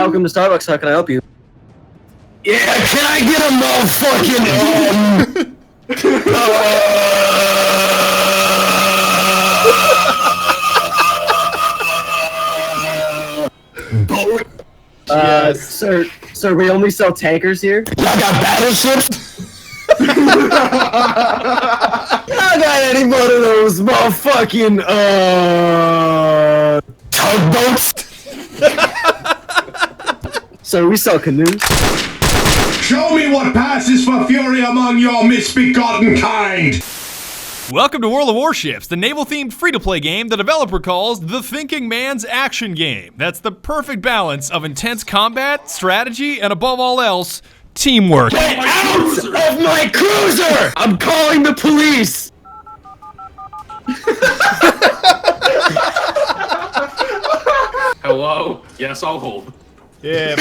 welcome to Starbucks. How can I help you? Yeah, can I get a motherfucking Yes. Sir, we only sell tankers here. Y'all got battleships? Y'all got any one of those motherfucking tugboats? Sir, we sell canoes. Show me what passes for fury among your misbegotten kind! Welcome to World of Warships, the naval-themed free-to-play game the developer calls the thinking man's action game. That's the perfect balance of intense combat, strategy, and above all else, teamwork. Get out of my cruiser! I'm calling the police! Hello? Yes, I'll hold. Yeah.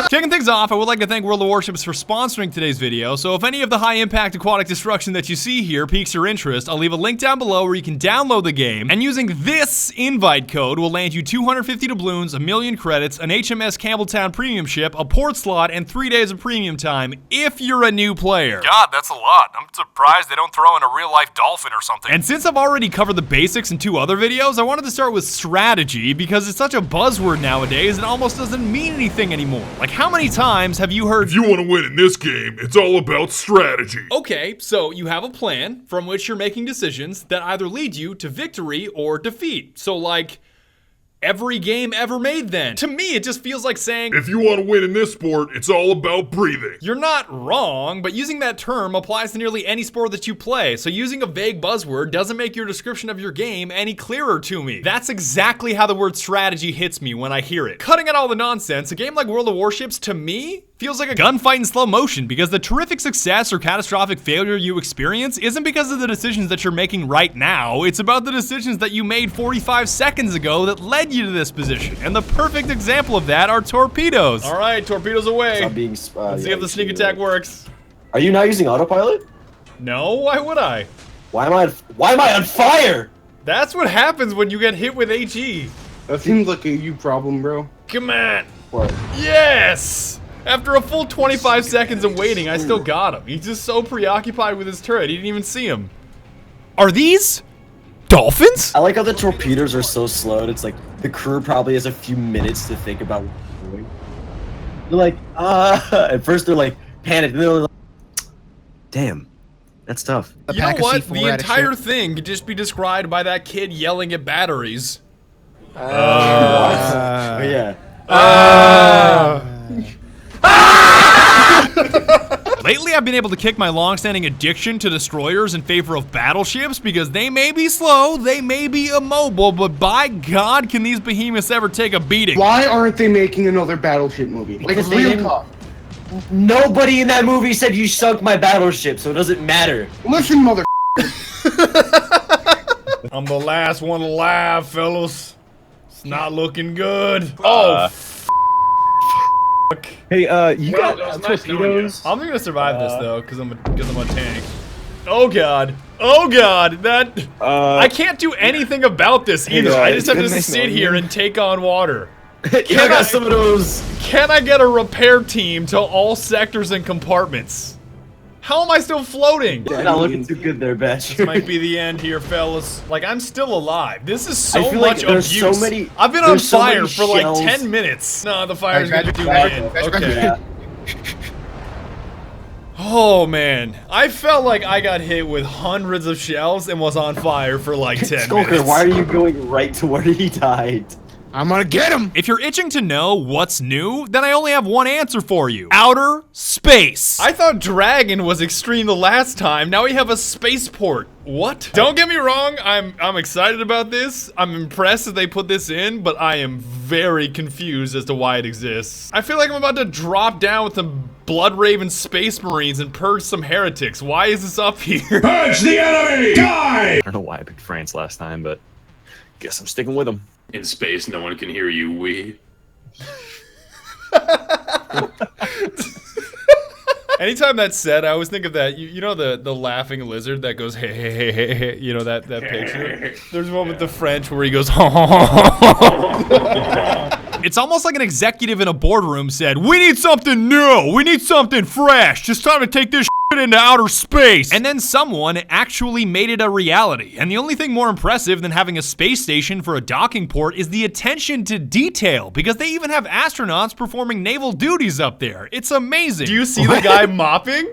Kicking things off, I would like to thank World of Warships for sponsoring today's video. So if any of the high-impact aquatic destruction that you see here piques your interest, I'll leave a link down below where you can download the game. And using this invite code will land you 250 doubloons, 1,000,000 credits, an HMS Campbelltown premium ship, a port slot, and 3 days of premium time if you're a new player. God, that's a lot. I'm surprised they don't throw in a real-life dolphin or something. And since I've already covered the basics in 2 other videos, I wanted to start with strategy because it's such a buzzword nowadays it almost doesn't mean anything anymore. Like, how many times have you heard, if you want to win in this game, it's all about strategy? Okay, so you have a plan from which you're making decisions that either lead you to victory or defeat. So like, every game ever made then. To me, it just feels like saying, if you want to win in this sport, it's all about breathing. You're not wrong, but using that term applies to nearly any sport that you play, so using a vague buzzword doesn't make your description of your game any clearer to me. That's exactly how the word strategy hits me when I hear it. Cutting out all the nonsense, a game like World of Warships, to me, feels like a gunfight in slow motion because the terrific success or catastrophic failure you experience isn't because of the decisions that you're making right now, it's about the decisions that you made 45 seconds ago that led you to this position. And the perfect example of that are torpedoes. All right, torpedoes away. Let's see if the sneak attack works. Are you not using autopilot? No, why would I? Why am I on fire? That's what happens when you get hit with HE. That seems like a you problem, bro. Come on. What? Yes! After a full 25 seconds of waiting, I still got him. He's just so preoccupied with his turret, he didn't even see him. Are these dolphins? I like how the torpedoes are so slow. It's like the crew probably has a few minutes to think about what they're doing. They're like, at first they're like panicked, and they're like, damn, that's tough. You know what? The entire thing could just be described by that kid yelling at batteries. Oh yeah. Lately, I've been able to kick my long-standing addiction to destroyers in favor of battleships because they may be slow, they may be immobile, but by God, can these behemoths ever take a beating? Why aren't they making another battleship movie? Like, Because real talk. Nobody in that movie said you sunk my battleship, so it doesn't matter. Listen, mother. I'm the last one alive, fellas. It's not looking good. Oh, Hey, you Well, got that was nice knowing torpedoes? I'm gonna survive this though, because I'm a tank. Oh God. Oh God. That I can't do anything about this either. I just have to sit here and take on water. I got some of those. Can I get a repair team to all sectors and compartments? How am I still floating? You're not looking too good there, Batch. This might be the end here, fellas. Like, I'm still alive. This is I so feel much like there's abuse. so many- I've been on there's so fire many for like shells. 10 minutes. No, the fire's Alright, gonna do back, me in. back, Okay. back. Oh man, I felt like I got hit with hundreds of shells and was on fire for like 10 Skulker, minutes. why are you going right to where he died? I'm gonna get him. If you're itching to know what's new, then I only have one answer for you. Outer space. I thought Dragon was extreme the last time. Now we have a spaceport. What? Don't get me wrong, I'm excited about this. I'm impressed that they put this in, but I am very confused as to why it exists. I feel like I'm about to drop down with some Blood Raven Space Marines and purge some heretics. Why is this up here? Purge the enemy! Die! I don't know why I picked France last time, but guess I'm sticking with them. In space, no one can hear you. Anytime that's said, I always think of that. You know the laughing lizard that goes hey hey hey hey hey. You know that picture. There's one with the French where he goes. It's almost like an executive in a boardroom said, "We need something new. We need something fresh. Just time to take this shit into outer space." And then someone actually made it a reality. And the only thing more impressive than having a space station for a docking port is the attention to detail, because they even have astronauts performing naval duties up there. It's amazing. Do you see the guy mopping?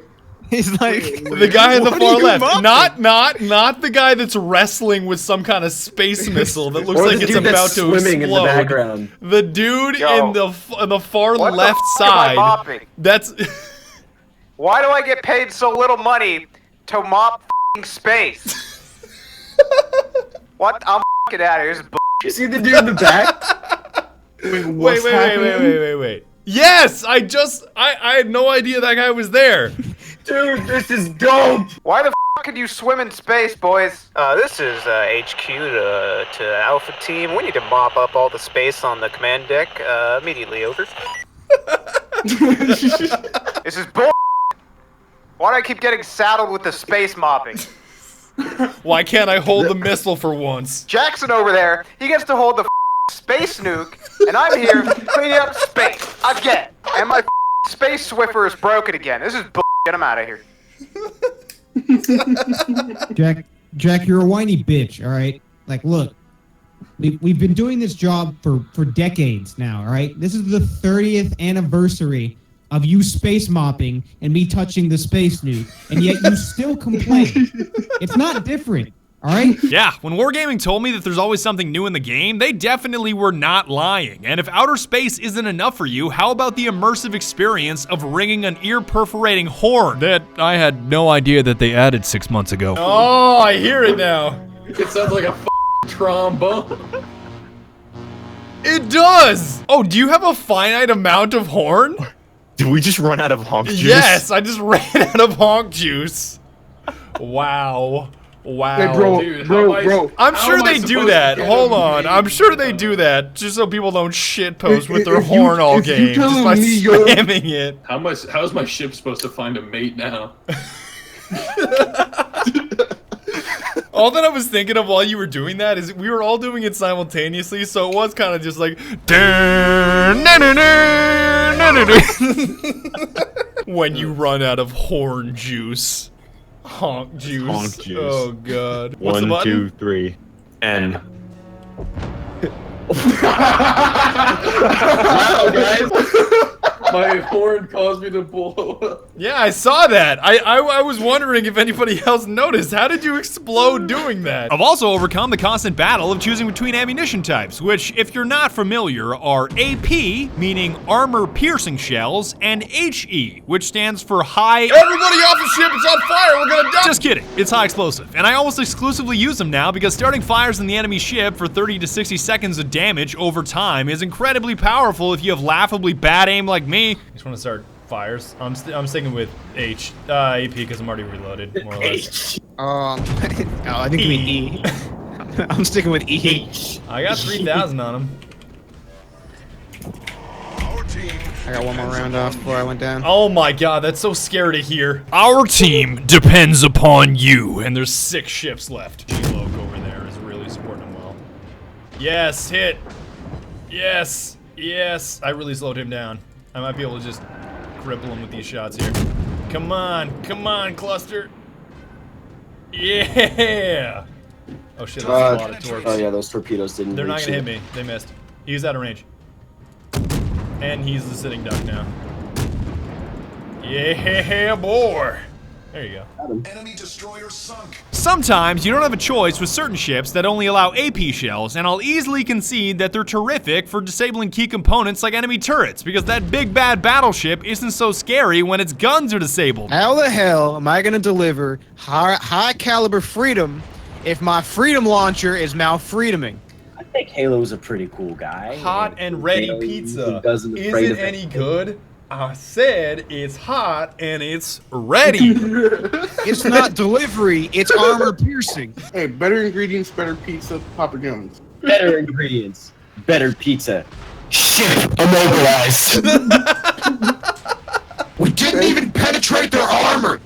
He's like The guy in the what far are you left. mopping? Not the guy that's wrestling with some kind of space missile that looks Or like the it's dude about that's to swimming explode. in the background. The dude Yo, in the far what the left f*** am I side. mopping? That's Why do I get paid so little money to mop f***ing space? What? I'm f***ing out of here. This is You see the dude in the back? wait. Yes, I had no idea that guy was there. Dude, this is dope. Why the f*** can you swim in space, boys? This is HQ to Alpha Team. We need to mop up all the space on the command deck. Immediately over. This is bull. Why do I keep getting saddled with the space mopping? Why can't I hold the missile for once? Jackson over there, he gets to hold the space nuke, and I'm here cleaning up space again. And my space Swiffer is broken again. This is bull. Get him out of here. Jack, you're a whiny bitch, all right? Like, look, we've been doing this job for decades now, all right? This is the 30th anniversary of you space mopping and me touching the space nuke, and yet you still complain. It's not different. All right? Yeah, when Wargaming told me that there's always something new in the game, they definitely were not lying. And if outer space isn't enough for you, how about the immersive experience of ringing an ear-perforating horn that I had no idea that they added 6 months ago? Oh, I hear it now. It sounds like a trombone. It does! Oh, do you have a finite amount of horn? Did we just run out of honk juice? Yes, I just ran out of honk juice. Wow. Wow. Hey, bro, Dude, bro. I'm how sure am I they do supposed to that. get Hold a on. mate? I'm sure they do that just so people don't shit post with their If you- horn all if you game just telling by me you're- spamming it. How's my ship supposed to find a mate now? All that I was thinking of while you were doing that is we were all doing it simultaneously, so it was kind of just like when you run out of horn juice. Honk juice. Honk juice. Oh god. What's the 1, button? 2, 3, N. Wow, guys. My horn caused me to blow up. Yeah, I saw that. I was wondering if anybody else noticed. How did you explode doing that? I've also overcome the constant battle of choosing between ammunition types, which, if you're not familiar, are AP, meaning armor-piercing shells, and HE, which stands for high... Everybody off the ship! It's on fire! We're gonna die! Just kidding. It's high explosive. And I almost exclusively use them now because starting fires in the enemy ship for 30 to 60 seconds of damage over time is incredibly powerful if you have laughably bad aim like me. Just want to start fires. I'm sticking with AP because I'm already reloaded, more or less. I think you mean E. I'm sticking with E. I got 3,000 on him. I got one more round off before I went down. Oh my god, that's so scary to hear. Our team depends upon you. And there's 6 ships left. G-Loc over there is really supporting him well. Yes, hit. Yes, yes. I really slowed him down. I might be able to just cripple him with these shots here. Come on, cluster. Yeah. Oh shit, that's a lot of torps. Oh yeah, those torpedoes didn't. They're not reach gonna it. hit me. They missed. He's out of range. And he's the sitting duck now. Yeah, boy. There you go. Enemy destroyer sunk. Sometimes you don't have a choice with certain ships that only allow AP shells, and I'll easily concede that they're terrific for disabling key components like enemy turrets, because that big bad battleship isn't so scary when its guns are disabled. How the hell am I gonna deliver high caliber freedom if my freedom launcher is malfreedoming? I think Halo's a pretty cool guy. Hot and ready Halo pizza. doesn't afraid Is of it any anything. good? I said it's hot and it's ready. It's not delivery, it's armor piercing. Hey, better ingredients, better pizza, Papa John's. Better ingredients, better pizza. Ship immobilized. We did didn't even penetrate their armor.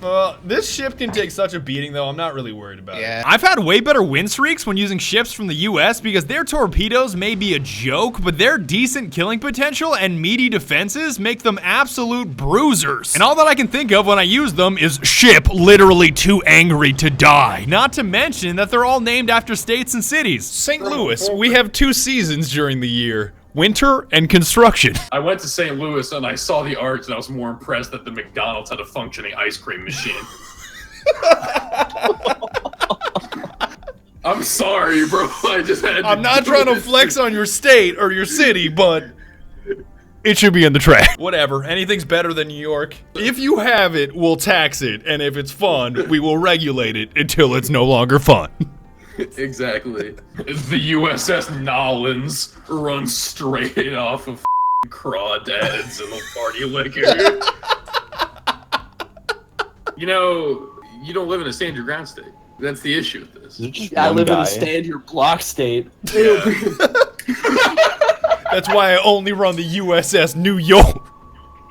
This ship can take such a beating, though. I'm not really worried about Yeah. it. I've had way better win streaks when using ships from the US because their torpedoes may be a joke, but their decent killing potential and meaty defenses make them absolute bruisers. And all that I can think of when I use them is ship literally too angry to die. Not to mention that they're all named after states and cities. St. Louis, we have 2 seasons during the year. Winter and construction. I went to St. Louis and I saw the arts and I was more impressed that the McDonald's had a functioning ice cream machine. I'm sorry, bro. I just had to I'm not do trying to it. flex on your state or your city, but it should be in the trash. Whatever, anything's better than New York. If you have it, we'll tax it, and if it's fun, we will regulate it until it's no longer fun. Exactly. The USS Nolans runs straight off of crawdads and the party liquor. You know, you don't live in a stand your ground state. That's the issue with this. I live in a stand your block state. Yeah. That's why I only run the USS New York.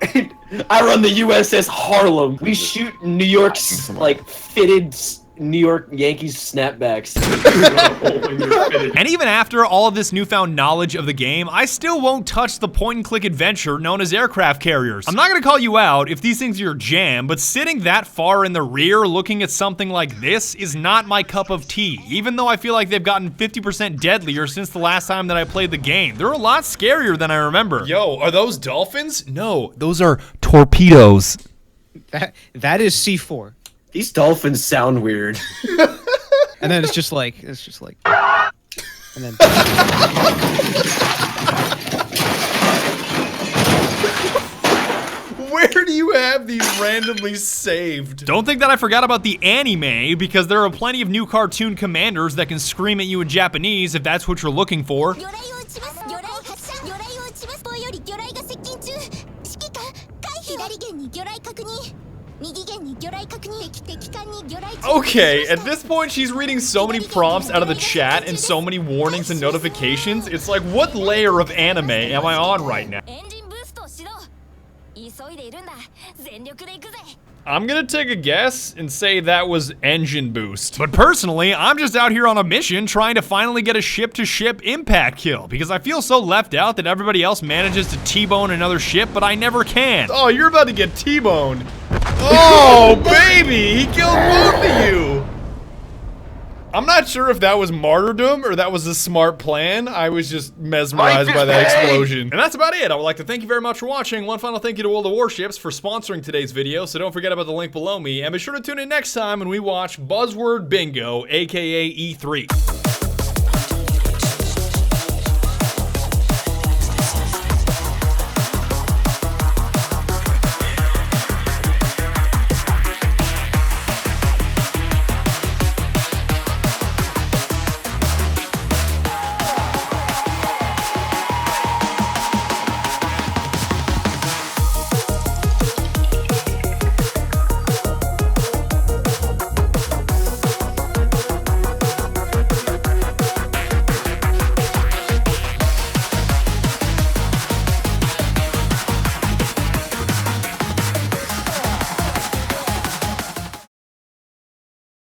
I run the USS Harlem. We shoot New York's like fitted New York Yankees snapbacks. And even after all of this newfound knowledge of the game, I still won't touch the point-and-click adventure known as aircraft carriers. I'm not gonna call you out if these things are your jam, but sitting that far in the rear looking at something like this is not my cup of tea, even though I feel like they've gotten 50% deadlier since the last time that I played the game. They're a lot scarier than I remember. Yo, are those dolphins? No, those are torpedoes. That is C4. These dolphins sound weird. And then it's just like, and then. Where do you have these randomly saved? Don't think that I forgot about the anime, because there are plenty of new cartoon commanders that can scream at you in Japanese if that's what you're looking for. Okay, at this point she's reading so many prompts out of the chat and so many warnings and notifications. It's like, what layer of anime am I on right now? I'm gonna take a guess and say that was engine boost. But personally, I'm just out here on a mission trying to finally get a ship-to-ship impact kill because I feel so left out that everybody else manages to T-bone another ship, but I never can. Oh, you're about to get T-boned. Oh, baby, he killed both of you. I'm not sure if that was martyrdom or that was a smart plan. I was just mesmerized by that explosion. And that's about it. I would like to thank you very much for watching. One final thank you to World of Warships for sponsoring today's video, so don't forget about the link below me, and be sure to tune in next time when we watch Buzzword Bingo, aka E3.